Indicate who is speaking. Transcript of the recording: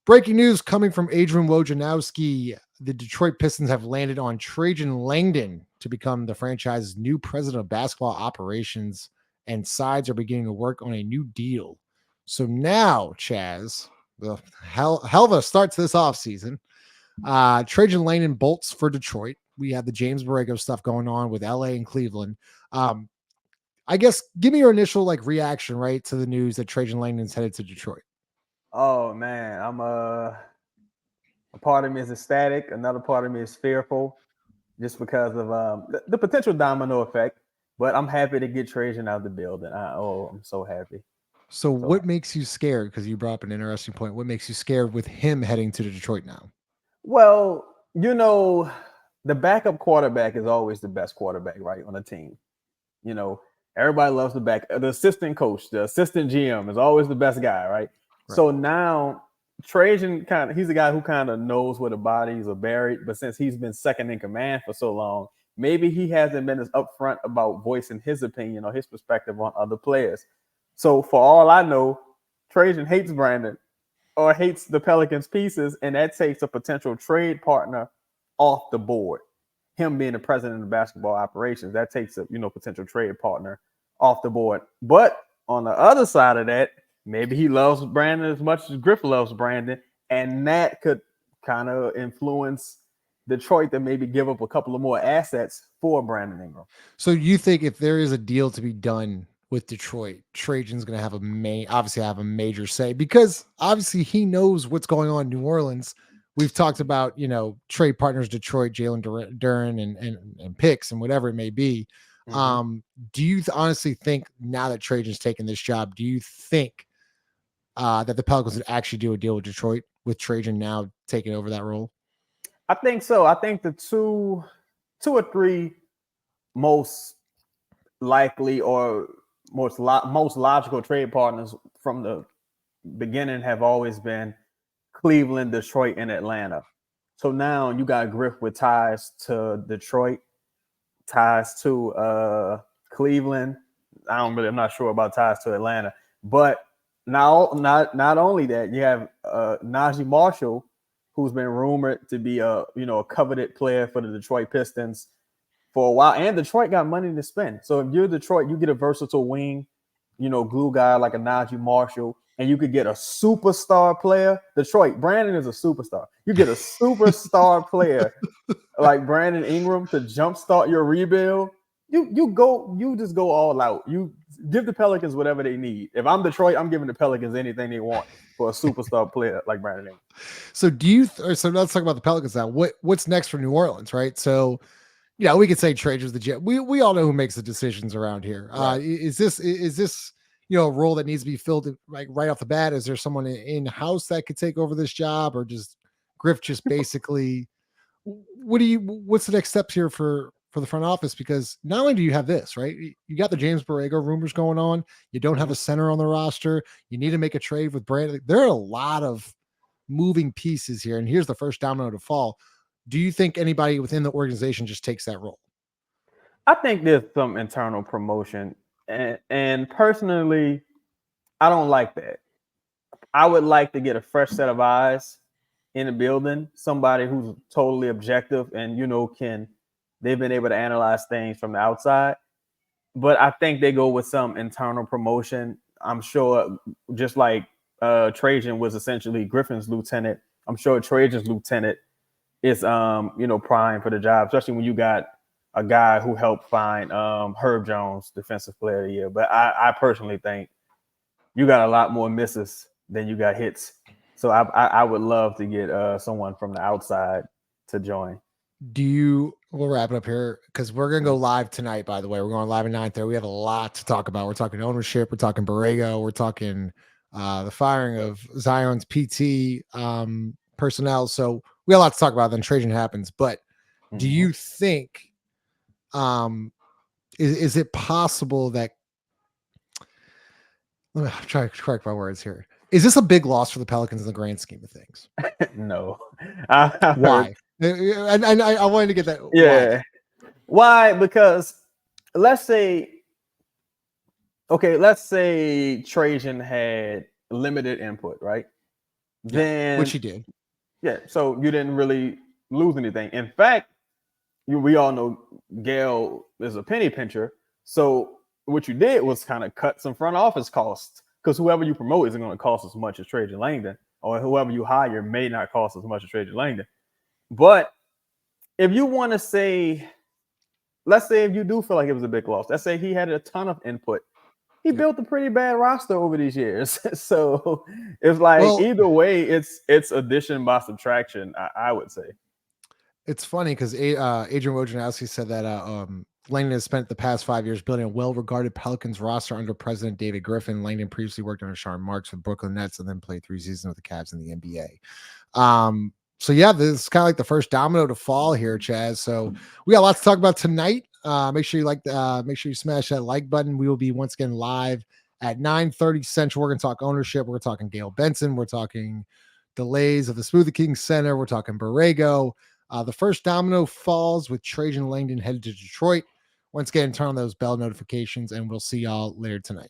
Speaker 1: Breaking news coming from Adrian Wojnarowski. The Detroit Pistons have landed on Trajan Langdon to become the franchise's new president of basketball operations, and sides are beginning to work on a new deal. So now, Chaz, the hell of a start to this offseason. Trajan Langdon bolts for Detroit. We have the James Borrego stuff going on with LA and Cleveland. I guess give me your initial reaction, right, to the news that Trajan Langdon's headed to Detroit.
Speaker 2: Oh man, I'm a part of me is ecstatic. Another part of me is fearful, just because of the potential domino effect. But I'm happy to get Trajan out of the building. I'm so happy.
Speaker 1: So
Speaker 2: So
Speaker 1: what makes you scared? Because you brought up an interesting point. What makes you scared with him heading to Detroit now?
Speaker 2: well, the backup quarterback is always the best quarterback, right, on a team. You know, everybody loves the assistant coach, the assistant GM is always the best guy, right? So now Trajan he's a guy who kind of knows where the bodies are buried, but since he's been second in command for so long, maybe he hasn't been as upfront about voicing his opinion or his perspective on other players. So for all I know, Trajan hates Brandon or hates the Pelicans pieces, and that takes a potential trade partner off the board. Him being the president of basketball operations, that takes a potential trade partner off the board. But on the other side of that, maybe he loves Brandon as much as Griffin loves Brandon, and that could kind of influence Detroit to maybe give up a couple of more assets for Brandon Ingram.
Speaker 1: So you think if there is a deal to be done with Detroit, Trajan's going to have obviously have a major say, because obviously he knows what's going on in New Orleans. We've talked about, trade partners, Detroit, Jalen Duren and picks and whatever it may be. Mm-hmm. Do you honestly think now that Trajan's taken this job, do you think that the Pelicans would actually do a deal with Detroit with Trajan now taking over that role?
Speaker 2: I think so. I think the two or three most likely or most logical trade partners from the beginning have always been Cleveland, Detroit, and Atlanta. So now you got Griff with ties to Detroit, ties to Cleveland. I'm not sure about ties to Atlanta, but now not only that, you have Najee Marshall, who's been rumored to be a coveted player for the Detroit Pistons for a while, and Detroit got money to spend. So if you're Detroit, you get a versatile wing, glue guy like a Najee Marshall, and you could get a superstar player. Detroit, Brandon is a superstar. You get a superstar player like Brandon Ingram to jumpstart your rebuild. You just go all out. You give the Pelicans whatever they need. If I'm Detroit, I'm giving the Pelicans anything they want for a superstar player like Brandon Ingram.
Speaker 1: So so let's talk about the Pelicans now. What's next for New Orleans, right? So we could say Trajan's the GM. We all know who makes the decisions around here. Right. Is this a role that needs to be filled right off the bat? Is there someone in house that could take over this job, or just Griff just basically? What's the next steps here for the front office? Because not only do you have this, right? You got the James Borrego rumors going on. You don't have a center on the roster. You need to make a trade with Brandon. There are a lot of moving pieces here, and here's the first domino to fall. Do you think anybody within the organization just takes that role?
Speaker 2: I think there's some internal promotion, and personally, I don't like that. I would like to get a fresh set of eyes in the building, somebody who's totally objective and they've been able to analyze things from the outside. But I think they go with some internal promotion. I'm sure, just like Trajan was essentially Griffin's lieutenant, I'm sure Trajan's lieutenant is prime for the job, especially when you got a guy who helped find Herb Jones Defensive Player of the Year. But I personally think you got a lot more misses than you got hits. So I would love to get someone from the outside to join.
Speaker 1: We'll wrap it up here because we're going to go live tonight, by the way. We're going live at 9:30. We have a lot to talk about. We're talking ownership. We're talking Borrego. We're talking the firing of Zion's PT personnel. So we have a lot to talk about. Then Trajan happens. But do you think, is it possible that, I'm trying to correct my words here. Is this a big loss for the Pelicans in the grand scheme of things?
Speaker 2: No.
Speaker 1: Why? And I wanted to get that.
Speaker 2: Yeah. Why? Because let's say Trajan had limited input, right? then
Speaker 1: which he did.
Speaker 2: Yeah, so you didn't really lose anything. In fact, we all know Gail is a penny pincher. So what you did was kind of cut some front office costs, because whoever you promote isn't going to cost as much as Trajan Langdon, or whoever you hire may not cost as much as Trajan Langdon. But if you want to say, let's say if you do feel like it was a big loss, let's say he had a ton of input. He built a pretty bad roster over these years. So it's like, either way, it's addition by subtraction, I would say.
Speaker 1: It's funny because Adrian Wojnarowski said that Langdon has spent the past 5 years building a well-regarded Pelicans roster under President David Griffin. Langdon previously worked under Sean Marks with Brooklyn Nets and then played 3 seasons with the Cavs in the NBA. So yeah, this is kind of like the first domino to fall here, Chaz. So we got lots to talk about tonight. Make sure you smash that like button. We will be once again live at 9:30 Central. We're going to talk ownership. We're talking Gail Benson. We're talking delays of the Smoothie King Center. We're talking Borrego. The first domino falls with Trajan Langdon headed to Detroit. Once again, turn on those bell notifications, and we'll see y'all later tonight.